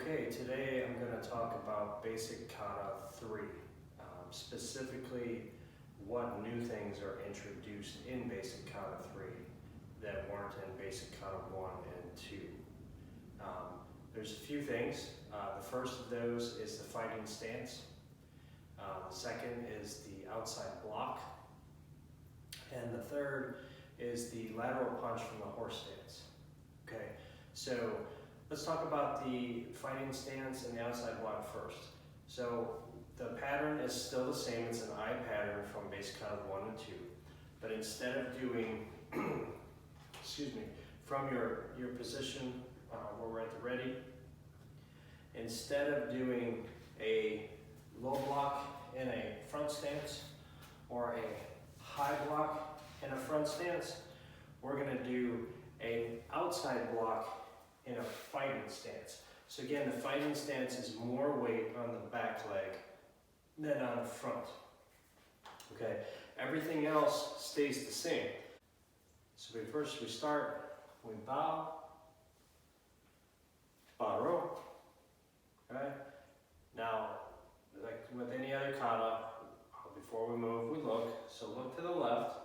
Okay, today I'm going to talk about basic Kata 3, specifically what new things are introduced in basic Kata 3 that weren't in basic Kata 1 and 2. There's a few things. The first of those is the fighting stance. The second is the outside block. And the third is the lateral punch from the horse stance. Okay, so let's talk about the fighting stance and the outside block first. So the pattern is still the same. It's an I pattern from basic Kata 1 and 2. But instead of doing, from your position where we're at the ready, instead of doing a low block in a front stance or a high block in a front stance, we're going to do an outside block in a fighting stance. So again, the fighting stance is more weight on the back leg than on the front. Okay, everything else stays the same. So we start, we bow, row. Okay, now like with any other kata, before we move, we look. So look to the left.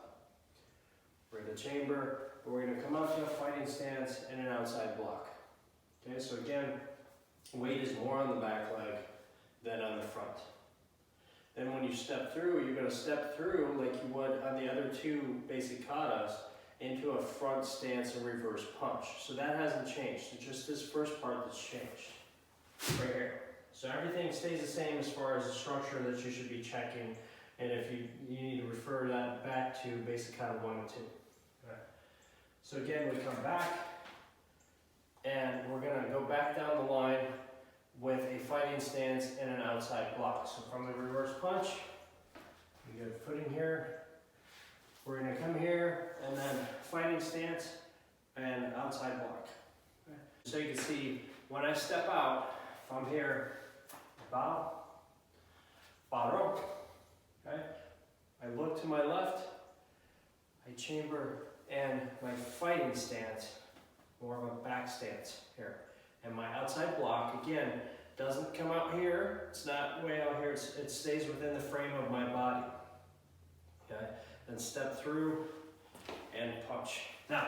We're in the chamber. We're going to come out to a fighting stance and an outside block. Okay, so again, weight is more on the back leg than on the front. Then when you step through, you're going to step through like you would on the other two basic katas into a front stance and reverse punch. So that hasn't changed. It's just this first part that's changed right here. So everything stays the same as far as the structure that you should be checking. And if you need to refer that back to basic Kata 1 and 2. Right. So again, we come back and we're going to go back down the line with a fighting stance and an outside block. So from the reverse punch, we get footing here. We're going to come here and then fighting stance and outside block. Okay. So you can see when I step out from here, bow, row. Okay. I look to my left, I chamber, and my fighting stance, more of a back stance here. And my outside block, again, doesn't come out here, it's not way out here, it stays within the frame of my body. Okay. Then step through and punch. Now,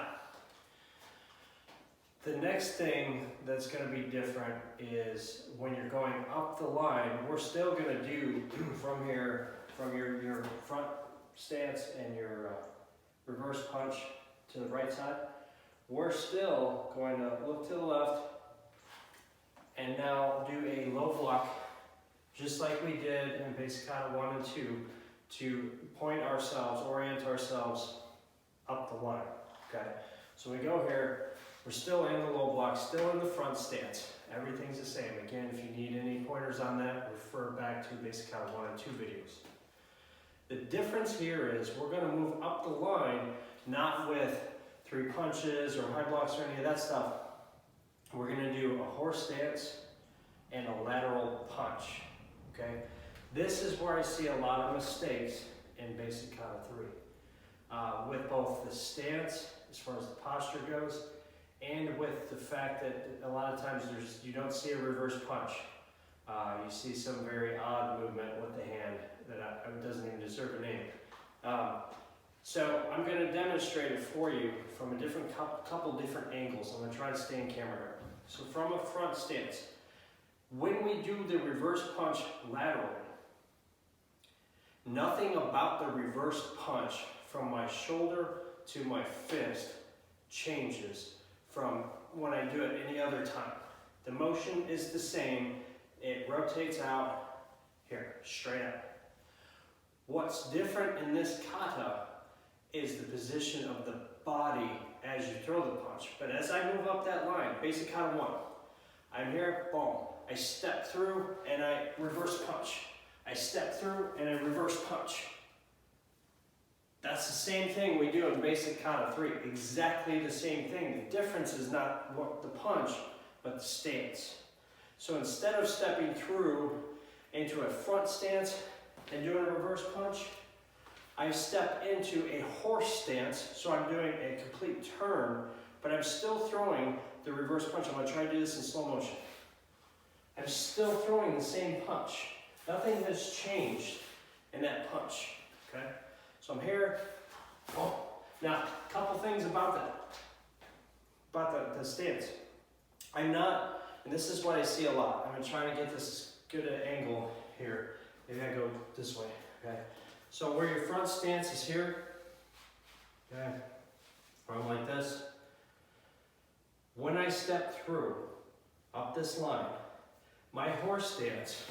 the next thing that's going to be different is when you're going up the line, we're still going to do from here, from your front stance and your reverse punch to the right side, we're still going to look to the left and now do a low block, just like we did in basic Kata 1 and 2, to point ourselves, orient ourselves up the line. Okay, so we go here, we're still in the low block, still in the front stance. Everything's the same. Again, if you need any pointers on that, refer back to basic Kata 1 and 2 videos. The difference here is we're going to move up the line, not with 3 punches or high blocks or any of that stuff. We're going to do a horse stance and a lateral punch. Okay, this is where I see a lot of mistakes in basic Kata 3, with both the stance as far as the posture goes, and with the fact that a lot of times you don't see a reverse punch. You see some very odd movement with the hand that doesn't even deserve a name. So I'm going to demonstrate it for you from a couple different angles. I'm going to try to stay in camera here. So from a front stance, when we do the reverse punch laterally, nothing about the reverse punch from my shoulder to my fist changes from when I do it any other time. The motion is the same. It rotates out here, straight out. What's different in this kata is the position of the body as you throw the punch. But as I move up that line, basic Kata 1, I'm here, boom. I step through and I reverse punch. I step through and I reverse punch. That's the same thing we do in basic Kata 3. Exactly the same thing. The difference is not what the punch, but the stance. So instead of stepping through into a front stance and doing a reverse punch, I step into a horse stance, so I'm doing a complete turn, but I'm still throwing the reverse punch. I'm going to try to do this in slow motion. still throwing the same punch. Nothing has changed in that punch, okay? So I'm here, boom. Now, a couple things about the stance. I'm not, and this is what I see a lot. I'm trying to get this good an angle here. Maybe I go this way, okay? So where your front stance is here, okay? Or I'm like this. When I step through up this line, my horse stance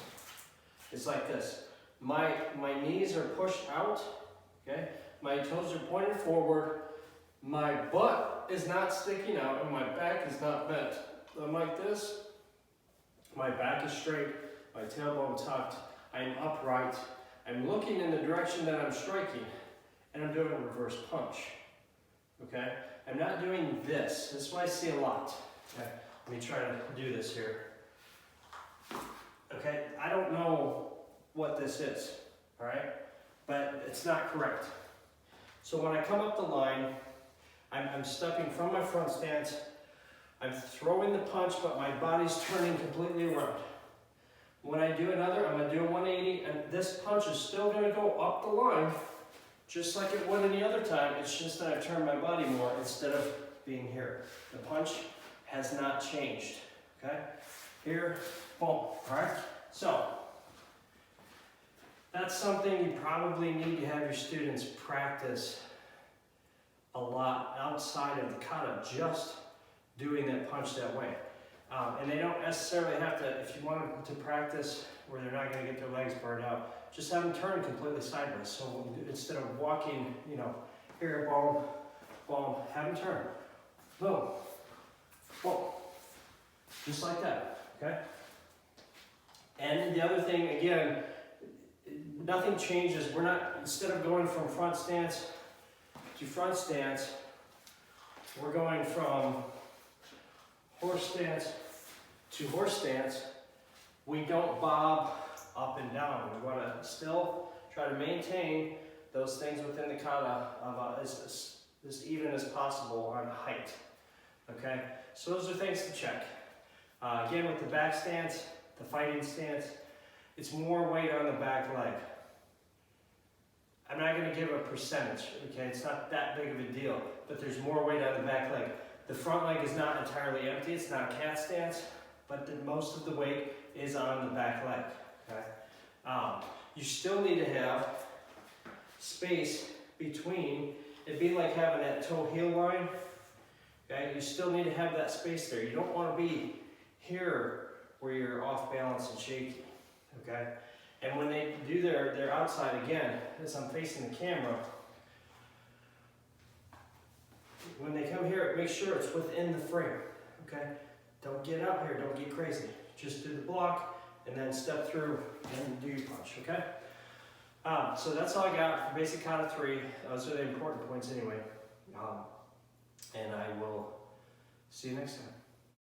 is like this. My knees are pushed out, okay? My toes are pointed forward. My butt is not sticking out and my back is not bent. I'm like this. My back is straight, my tailbone tucked. I'm upright. I'm looking in the direction that I'm striking, and I'm doing a reverse punch, okay? I'm not doing this. This is what I see a lot. Okay, let me try to do this here. Okay, I don't know what this is, all right? But it's not correct. So when I come up the line, I'm stepping from my front stance. I'm throwing the punch, but my body's turning completely around. When I do another, I'm gonna do a 180, and this punch is still gonna go up the line, just like it would any other time. It's just that I've turned my body more instead of being here. The punch has not changed, okay? Here, boom, all right? So, that's something you probably need to have your students practice a lot outside of the kata, just doing that punch that way. And they don't necessarily have to, if you want them to practice where they're not going to get their legs burned out, just have them turn completely sideways. So instead of walking, you know, here, boom, boom, have them turn. Boom, boom. Just like that, okay? And the other thing, again, nothing changes. We're not, instead of going from front stance to front stance, we're going from horse stance to horse stance. We don't bob up and down. We want to still try to maintain those things within the kata of as even as possible on height. Okay, so those are things to check. Again, with the back stance, the fighting stance, it's more weight on the back leg. I'm not going to give a percentage, okay? It's not that big of a deal, but there's more weight on the back leg. The front leg is not entirely empty, it's not a cat stance, but most of the weight is on the back leg, okay? You still need to have space between, it'd be like having that toe-heel line, okay? You still need to have that space there. You don't want to be here where you're off balance and shaky, okay? And when they do their outside, again, as I'm facing the camera, when they come here, make sure it's within the frame, okay? Don't get up here, don't get crazy. Just do the block and then step through and do your punch, okay? So that's all I got for basic kata 3. Those are the important points anyway. And I will see you next time.